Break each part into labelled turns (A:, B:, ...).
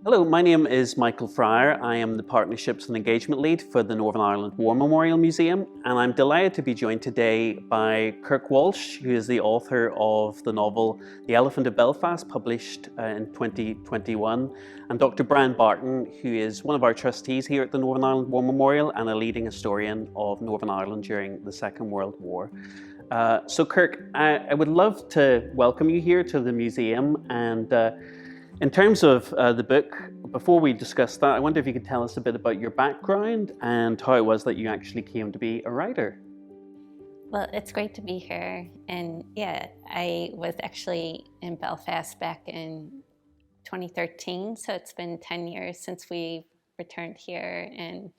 A: Hello, my name is Michael Fryer. I am the Partnerships and Engagement Lead for the Northern Ireland War Memorial Museum, and I'm delighted to be joined today by Kirk Walsh, who is the author of the novel The Elephant of Belfast, published in 2021, and Dr Brian Barton, who is one of our trustees here at the Northern Ireland War Memorial and a leading historian of Northern Ireland during the Second World War. So Kirk, I would love to welcome you here to the museum, and in terms of the book, before we discuss that, I wonder if you could tell us a bit about your background and how it was that you actually came to be a writer.
B: Well, it's great to be here. And yeah, I was actually in Belfast back in 2013, so it's been 10 years since we returned here. And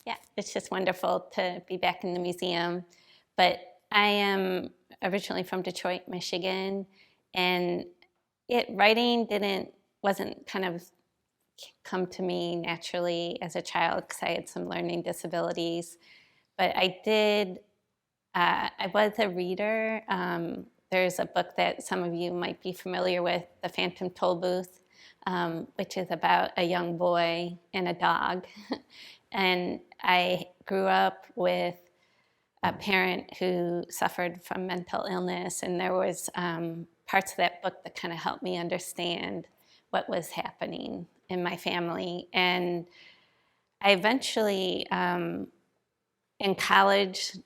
B: yeah, it's just wonderful to be back in the museum. But I am originally from Detroit, Michigan, and writing wasn't kind of come to me naturally as a child because I had some learning disabilities. But I was a reader. There's a book that some of you might be familiar with, The Phantom Toll Booth, which is about a young boy and a dog. And I grew up with a parent who suffered from mental illness, and there was parts of that book that kind of helped me understand what was happening in my family. And I eventually, in college,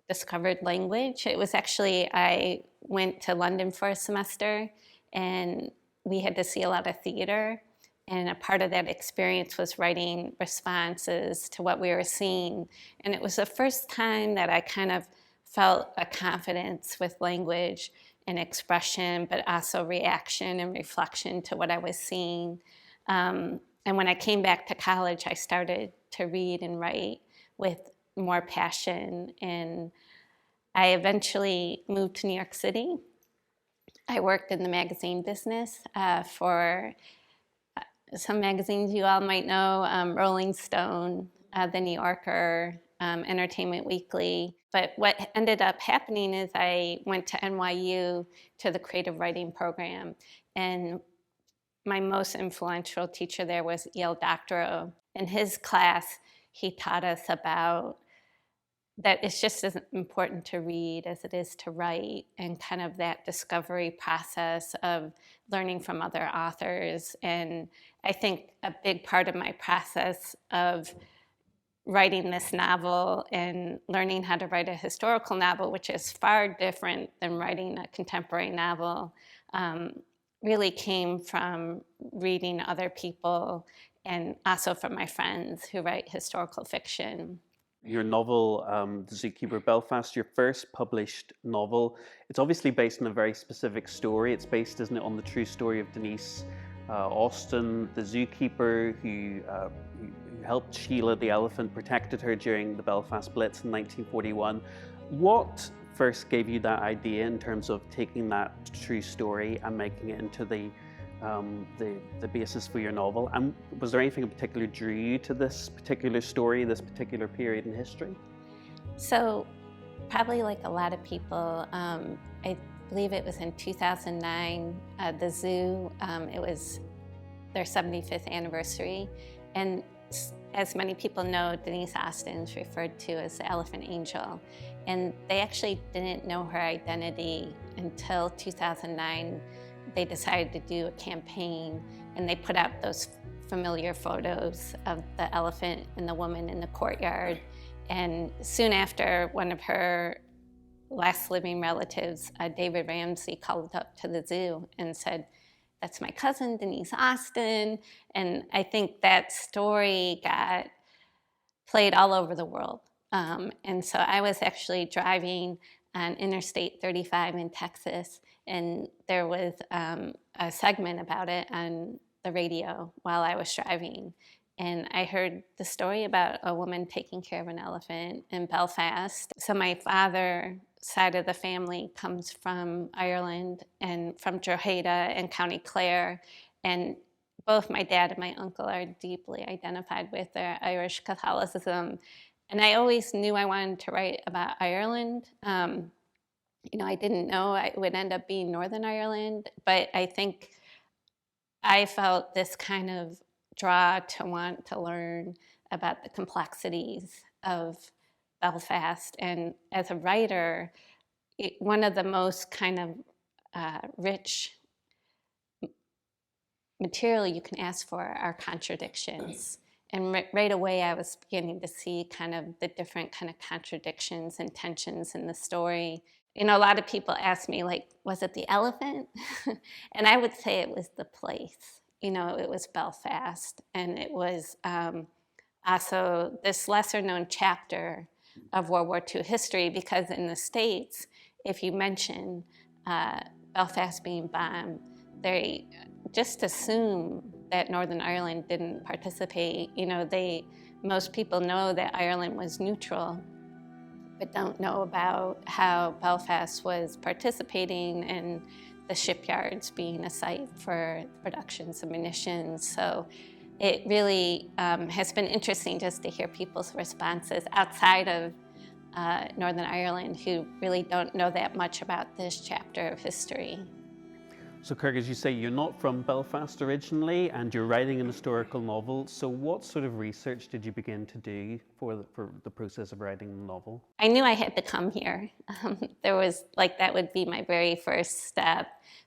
B: discovered language. It was actually, I went to London for a semester, and we had to see a lot of theater. And a part of that experience was writing responses to what we were seeing. And it was the first time that I kind of felt a confidence with language and expression, but also reaction and reflection to what I was seeing. And when I came back to college, I started to read and write with more passion. And I eventually moved to New York City. I worked in the magazine business for some magazines you all might know, Rolling Stone, The New Yorker, Entertainment Weekly. But what ended up happening is I went to NYU to the creative writing program. And my most influential teacher there was Yale Doctorow. In his class, he taught us about that it's just as important to read as it is to write, and kind of that discovery process of learning from other authors. And I think a big part of my process of writing this novel and learning how to write a historical novel, which is far different than writing a contemporary novel, really came from reading other people and also from my friends who write historical fiction.
A: Your novel, The Zookeeper of Belfast, your first published novel, it's obviously based on a very specific story. It's based, isn't it, on the true story of Denise Austin, the zookeeper who helped Sheila the elephant, protected her during the Belfast Blitz in 1941. What first gave you that idea in terms of taking that true story and making it into the basis for your novel? And was there anything in particular drew you to this particular story, this particular period in history?
B: So probably like a lot of people, I believe it was in 2009, the zoo, it was their 75th anniversary. And as many people know, Denise Austin is referred to as the Elephant Angel. And they actually didn't know her identity until 2009. They decided to do a campaign, and they put out those familiar photos of the elephant and the woman in the courtyard. And soon after, one of her last living relatives, David Ramsey, called up to the zoo and said, "That's my cousin, Denise Austin." And I think that story got played all over the world. And so I was actually driving on Interstate 35 in Texas, and there was a segment about it on the radio while I was driving. And I heard the story about a woman taking care of an elephant in Belfast. So my father's side of the family comes from Ireland and from Drogheda and County Clare. And both my dad and my uncle are deeply identified with their Irish Catholicism. And I always knew I wanted to write about Ireland. I didn't know it would end up being Northern Ireland, but I think I felt this kind of draw to want to learn about the complexities of Belfast. And as a writer, one of the most kind of rich material you can ask for are contradictions. And right away, I was beginning to see kind of the different kind of contradictions and tensions in the story. A lot of people ask me, like, was it the elephant? And I would say it was the place. It was Belfast. And it was also this lesser-known chapter of World War II history, because in the States, if you mention Belfast being bombed, they just assume that Northern Ireland didn't participate. Most people know that Ireland was neutral, but don't know about how Belfast was participating and the shipyards being a site for productions of munitions. So it really has been interesting just to hear people's responses outside of Northern Ireland who really don't know that much about this chapter of history.
A: So Kirk, as you say, you're not from Belfast originally, and you're writing an historical novel. So what sort of research did you begin to do for the process of writing the novel?
B: I knew I had to come here. That would be my very first step.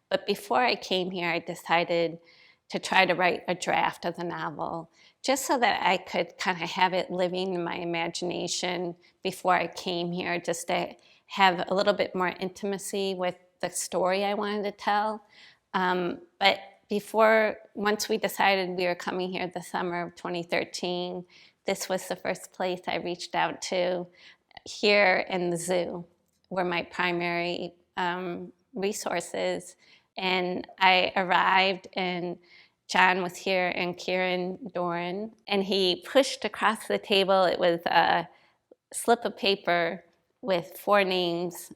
B: But before I came here, I decided to try to write a draft of the novel, just so that I could kind of have it living in my imagination before I came here, just to have a little bit more intimacy with the story I wanted to tell. But once we decided we were coming here the summer of 2013, this was the first place I reached out to. Here in the zoo were my primary resources. And I arrived, and John was here, and Kieran Doran, and he pushed across the table. It was a slip of paper with 4 names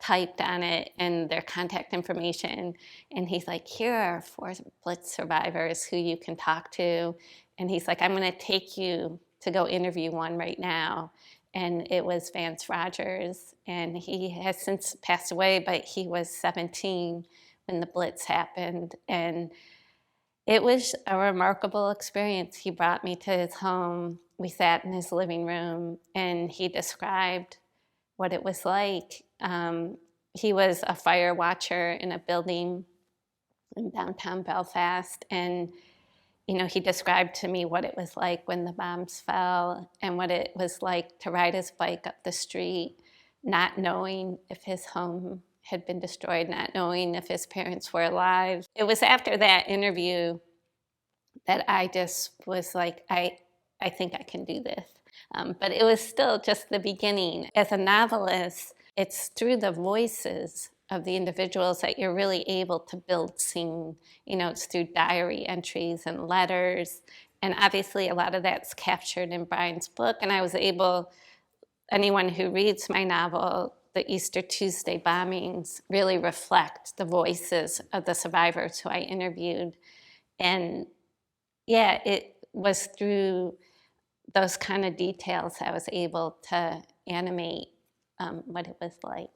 B: typed on it and their contact information. And he's like, here are 4 Blitz survivors who you can talk to. And he's like, I'm going to take you to go interview one right now. And it was Vance Rogers. And he has since passed away, but he was 17 when the Blitz happened. And it was a remarkable experience. He brought me to his home. We sat in his living room, and he described what it was like. He was a fire watcher in a building in downtown Belfast, and he described to me what it was like when the bombs fell, and what it was like to ride his bike up the street, not knowing if his home had been destroyed, not knowing if his parents were alive. It was after that interview that I just was like, I think I can do this. But it was still just the beginning. As a novelist, it's through the voices of the individuals that you're really able to build scene. It's through diary entries and letters. And obviously a lot of that's captured in Brian's book. And I was able, anyone who reads my novel, the Easter Tuesday bombings really reflect the voices of the survivors who I interviewed. And yeah, it was through those kind of details I was able to animate what it was like.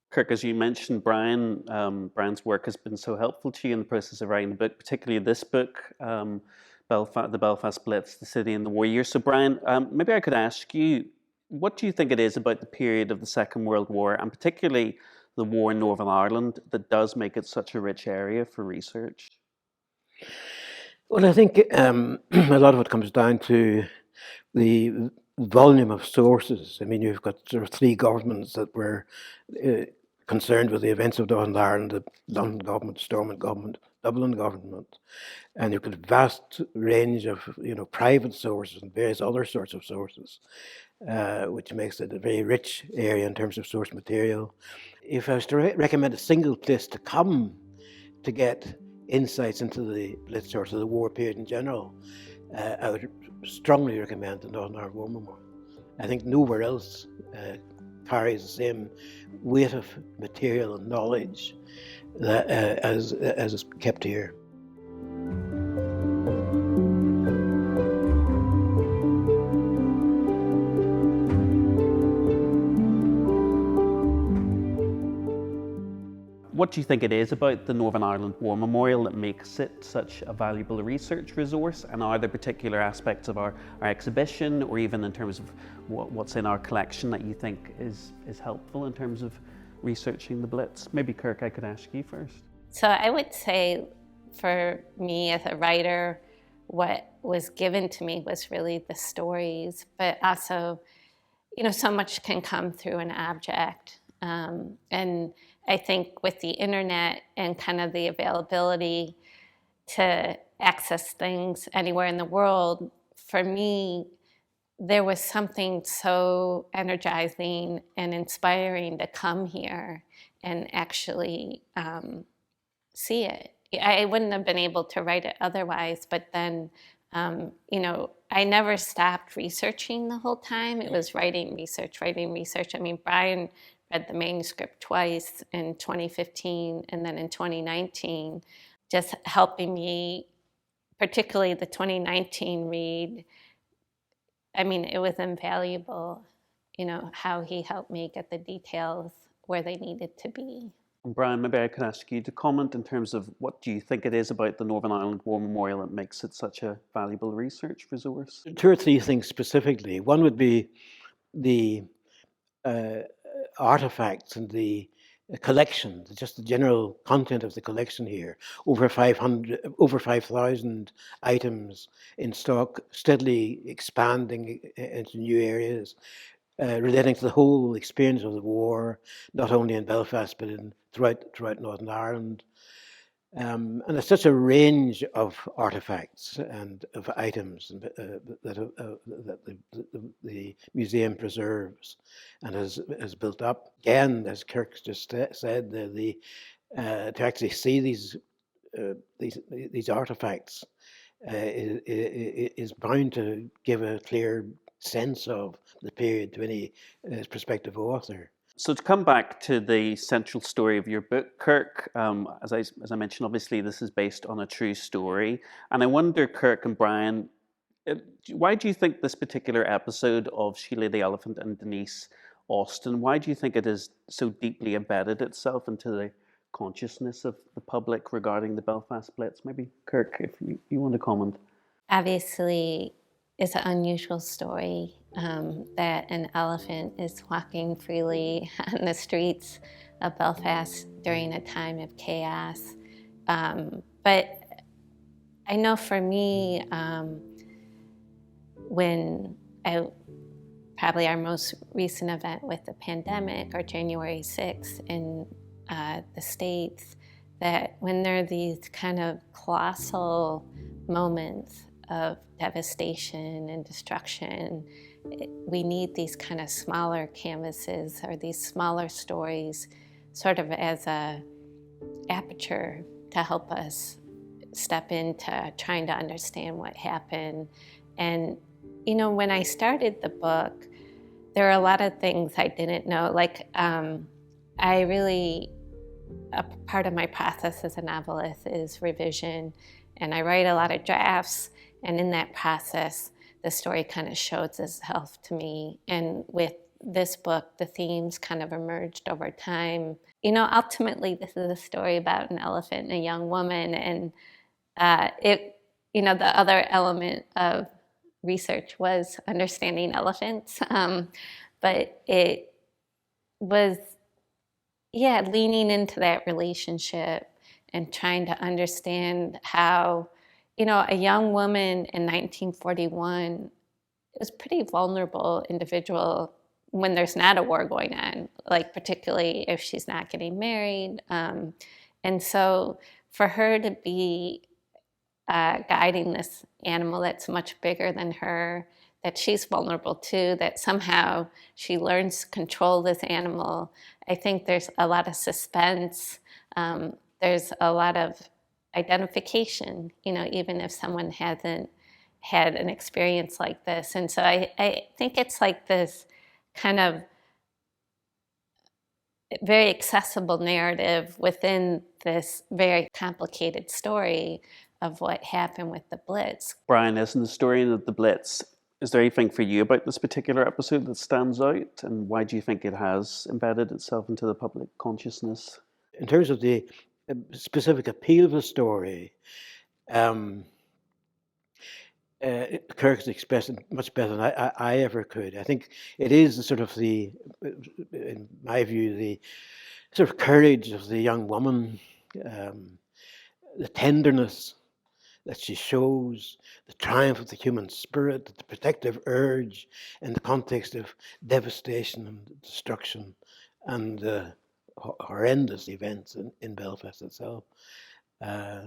A: Kirk, as you mentioned, Brian's work has been so helpful to you in the process of writing the book, particularly this book, the Belfast Blitz, The City and the War Years. So Brian, maybe I could ask you, what do you think it is about the period of the Second World War, and particularly the war in Northern Ireland, that does make it such a rich area for research?
C: Well, I think a lot of it comes down to the volume of sources. I mean, you've got sort of 3 governments that were concerned with the events of Northern Ireland: the London government, Stormont government, Dublin government, and you've got a vast range of private sources and various other sorts of sources, which makes it a very rich area in terms of source material. If I was to recommend a single place to come to get insights into the Blitz or the war period in general, I would strongly recommend the Northern Ireland War Memorial. I think nowhere else carries the same weight of material and knowledge as is kept here.
A: What do you think it is about the Northern Ireland War Memorial that makes it such a valuable research resource? And are there particular aspects of our exhibition, or even in terms of what's in our collection, that you think is helpful in terms of researching the Blitz? Maybe Kirk, I could ask you first.
B: So I would say for me as a writer, what was given to me was really the stories, but also, so much can come through an object. And I think with the internet and kind of the availability to access things anywhere in the world, for me, there was something so energizing and inspiring to come here and actually see it. I wouldn't have been able to write it otherwise, but then, I never stopped researching the whole time. It was writing research. I mean, Brian read the manuscript twice, in 2015 and then in 2019, just helping me, particularly the 2019 read. I mean, it was invaluable, how he helped me get the details where they needed to be.
A: Brian, maybe I could ask you to comment in terms of what do you think it is about the Northern Ireland War Memorial that makes it such a valuable research resource?
C: 2 or 3 things specifically. One would be the artifacts and the collection, just the general content of the collection here. Over 5,000 items in stock, steadily expanding into new areas, relating to the whole experience of the war, not only in Belfast but throughout Northern Ireland. And there's such a range of artifacts and of items that the museum preserves and has built up. Again, as Kirk just said, to actually see these artifacts is bound to give a clear sense of the period to any prospective author.
A: So to come back to the central story of your book, Kirk, as I mentioned, obviously this is based on a true story. And I wonder, Kirk and Brian, why do you think this particular episode of Sheila the Elephant and Denise Austin, why do you think it has so deeply embedded itself into the consciousness of the public regarding the Belfast Blitz? Maybe, Kirk, if you want to comment.
B: Obviously, it's an unusual story that an elephant is walking freely on the streets of Belfast during a time of chaos. But I know for me, when probably our most recent event with the pandemic, or January 6th in the States, that when there are these kind of colossal moments of devastation and destruction, we need these kind of smaller canvases or these smaller stories sort of as a aperture to help us step into trying to understand what happened. And, when I started the book, there are a lot of things I didn't know. Like, a part of my process as a novelist is revision, and I write a lot of drafts, and in that process, the story kind of shows itself to me. And with this book, the themes kind of emerged over time. Ultimately, this is a story about an elephant and a young woman, and the other element of research was understanding elephants, but it was, leaning into that relationship and trying to understand how, a young woman in 1941 is a pretty vulnerable individual when there's not a war going on, like particularly if she's not getting married. And so for her to be guiding this animal that's much bigger than her, that she's vulnerable to, that somehow she learns to control this animal, I think there's a lot of suspense. There's a lot of identification, even if someone hasn't had an experience like this. And so I think it's like this kind of very accessible narrative within this very complicated story of what happened with the Blitz.
A: Brian, as an historian of the Blitz, is there anything for you about this particular episode that stands out? And why do you think it has embedded itself into the public consciousness?
C: in terms of the specific appeal of the story, Kirk has expressed it much better than I ever could. I think it is the sort of in my view, the sort of courage of the young woman, the tenderness that she shows, the triumph of the human spirit, the protective urge in the context of devastation and destruction and horrendous events in Belfast itself. I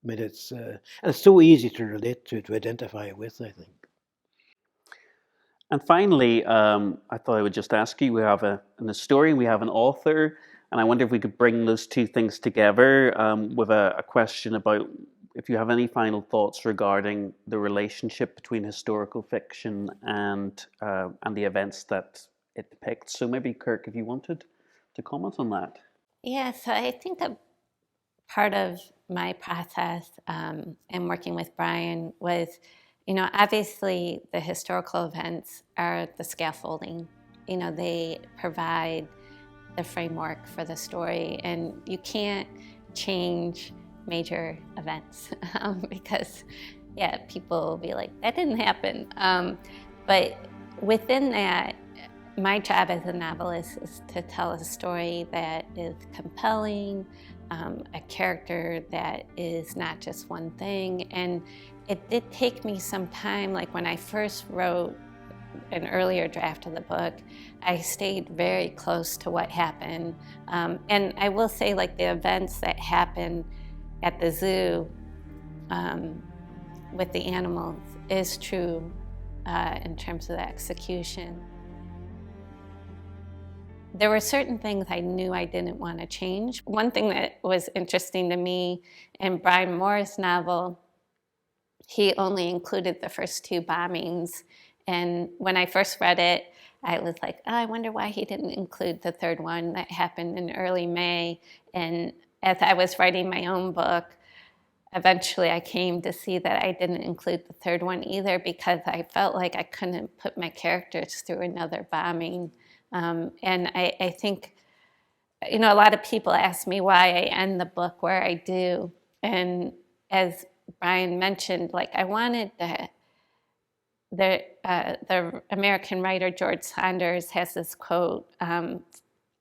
C: mean, it's so easy to relate to identify with, I think.
A: And finally, I thought I would just ask you, we have an historian, we have an author, and I wonder if we could bring those two things together with a question about if you have any final thoughts regarding the relationship between historical fiction and the events that it depicts. So maybe, Kirk, if you wanted to comment on that.
B: Yeah, so I think a part of my process in working with Brian was, obviously the historical events are the scaffolding. They provide the framework for the story, and you can't change major events because, people will be like, that didn't happen. But within that, my job as a novelist is to tell a story that is compelling, a character that is not just one thing. And it did take me some time, like when I first wrote an earlier draft of the book, I stayed very close to what happened. And I will say, like, the events that happened at the zoo with the animals is true in terms of the execution. There were certain things I knew I didn't want to change. One thing that was interesting to me in Brian Moore's novel, he only included the first two bombings. And when I first read it, I was like, oh, I wonder why he didn't include the third one that happened in early May. And as I was writing my own book, eventually I came to see that I didn't include the third one either because I felt like I couldn't put my characters through another bombing. And I think, a lot of people ask me why I end the book where I do. And as Brian mentioned, like, I wanted the American writer George Saunders has this quote.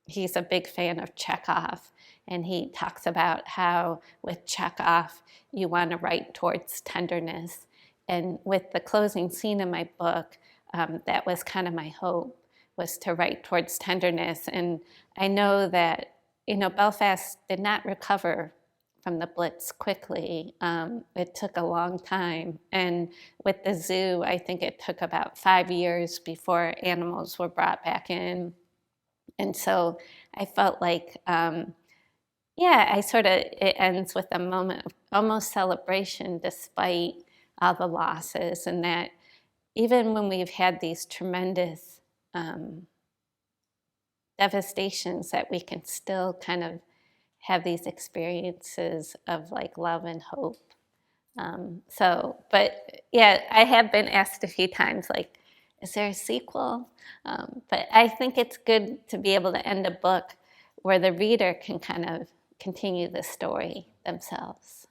B: He's a big fan of Chekhov, and he talks about how with Chekhov, you want to write towards tenderness. And with the closing scene of my book, that was kind of my hope, was to write towards tenderness. And I know that, Belfast did not recover from the Blitz quickly. It took a long time. And with the zoo, I think it took about 5 years before animals were brought back in. And so I felt like, it ends with a moment of almost celebration despite all the losses, and that even when we've had these tremendous devastations, that we can still kind of have these experiences of like love and hope. I have been asked a few times, like, is there a sequel? But I think it's good to be able to end a book where the reader can kind of continue the story themselves.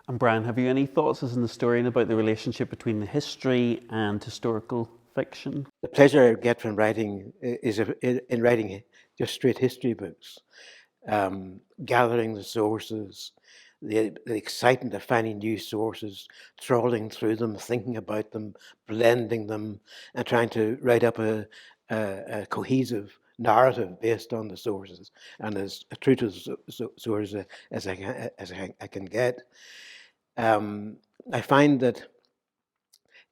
A: And Brian, have you any thoughts as an historian about the relationship between the history and historical fiction?
C: The pleasure I get from writing is in writing just straight history books, gathering the sources, the excitement of finding new sources, trawling through them, thinking about them, blending them, and trying to write up a cohesive narrative based on the sources and as true to the sources as I can get. I find that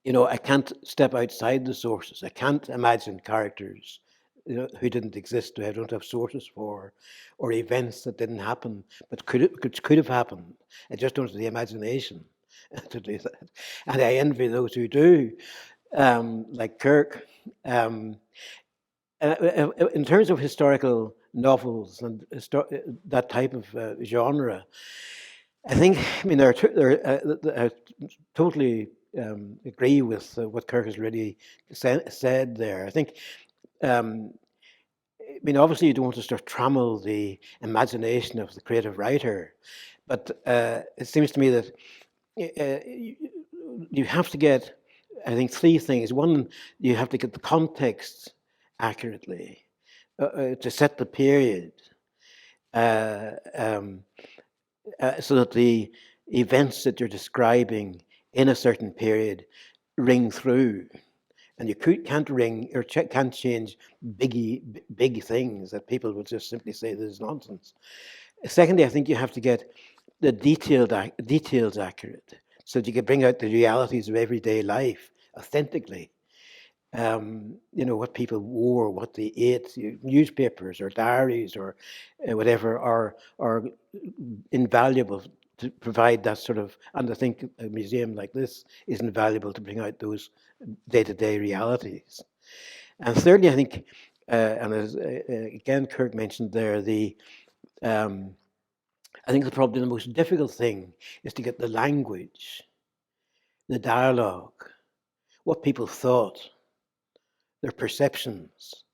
C: I can't step outside the sources. I can't imagine characters who didn't exist, who I don't have sources for, or events that didn't happen but could have happened. I just don't have the imagination to do that, and I envy those who do, like Kirk. In terms of historical novels and that type of genre, I totally agree with what Kirk has really said there. I think mean, obviously you don't want to sort of trammel the imagination of the creative writer, but it seems to me that you have to get, I think, three things. One, you have to get the context accurately to set the period, so that the events that you're describing in a certain period ring through. And you can't ring or can't change big things that people will just simply say this is nonsense. Secondly, I think you have to get the details accurate, so that you can bring out the realities of everyday life authentically. What people wore, what they ate, newspapers or diaries or whatever are invaluable to provide that sort of, and I think a museum like this is invaluable to bring out those day-to-day realities. And thirdly, I think, and as again Kirk mentioned there, I think probably the most difficult thing is to get the language, the dialogue, what people thought, their perceptions.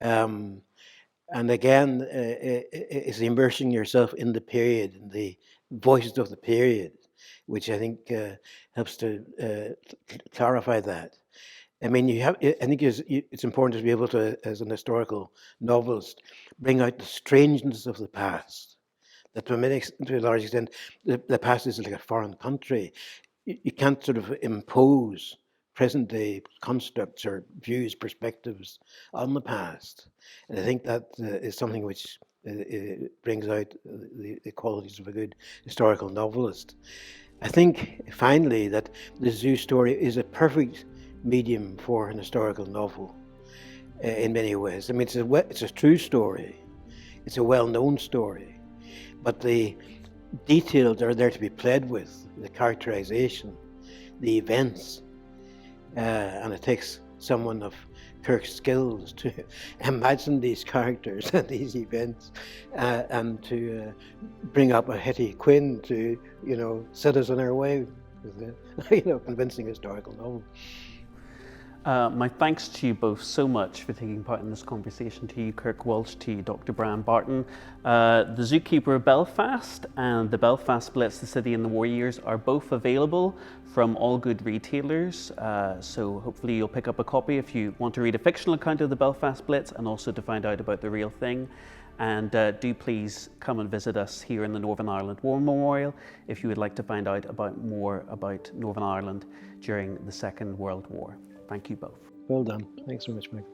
C: And again, it's immersing yourself in the period, in the voices of the period, which I think helps to clarify that. I mean, I think it's important to be able to, as an historical novelist, bring out the strangeness of the past. That to a large extent, the past is like a foreign country. You can't sort of impose present-day constructs or views, perspectives on the past. And I think that is something which brings out the qualities of a good historical novelist. I think, finally, that the zoo story is a perfect medium for an historical novel in many ways. I mean, it's a true story. It's a well-known story. But the details are there to be played with, the characterization, the events. And it takes someone of Kirk's skills to imagine these characters and these events and to bring up a Hetty Quinn to, set us on our way with a, convincing historical novel.
A: My thanks to you both so much for taking part in this conversation, to you Kirk Walsh, to you Dr Brian Barton. The Zookeeper of Belfast and the Belfast Blitz, The City in the War Years are both available from all good retailers, so hopefully you'll pick up a copy if you want to read a fictional account of the Belfast Blitz and also to find out about the real thing. And do please come and visit us here in the Northern Ireland War Memorial if you would like to find out more about Northern Ireland during the Second World War. Thank you both.
C: Well done. Thanks so much, Mike.